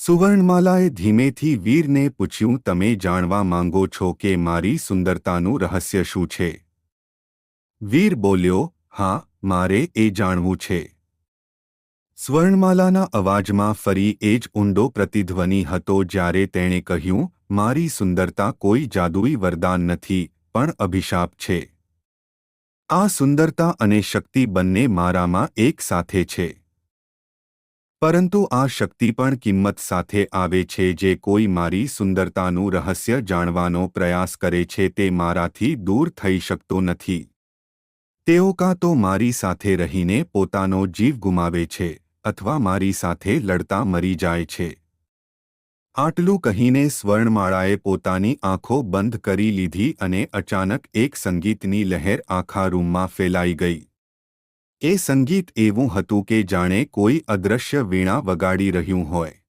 સુવર્ણમાલાએ ધીમેથી વીરને પૂછ્યું, તમે જાણવા માંગો છો કે મારી સુંદરતાનું રહસ્ય શું છે? વીર બોલ્યો, હા, મારે એ જાણવું છે. સ્વર્ણમાલાના અવાજમાં ફરી એ જ ઊંડો પ્રતિધ્વનિ હતો જ્યારે તેણે કહ્યું, મારી સુંદરતા કોઈ જાદુઈ વરદાન નથી, પણ અભિશાપ છે. આ સુંદરતા અને શક્તિ બંને મારામાં એક સાથે છે. પરંતુ આ શક્તિ પણ કિંમત સાથે આવે છે. જે કોઈ મારી સુંદરતાનું રહસ્ય જાણવાનો પ્રયાસ કરે છે તે મારાથી દૂર થઈ શકતો નથી. તેઓ કાં તો મારી સાથે રહીને પોતાનો જીવ ગુમાવે છે, અથવા મારી સાથે લડતા મરી જાય છે. આટલું કહીને સ્વર્ણમાળાએ પોતાની આંખો બંધ કરી લીધી અને અચાનક એક સંગીતની લહેર આખા રૂમમાં ફેલાઈ ગઈ. એ સંગીત એવું હતું કે જાણે કોઈ અદૃશ્ય વીણા વગાડી રહ્યું હોય.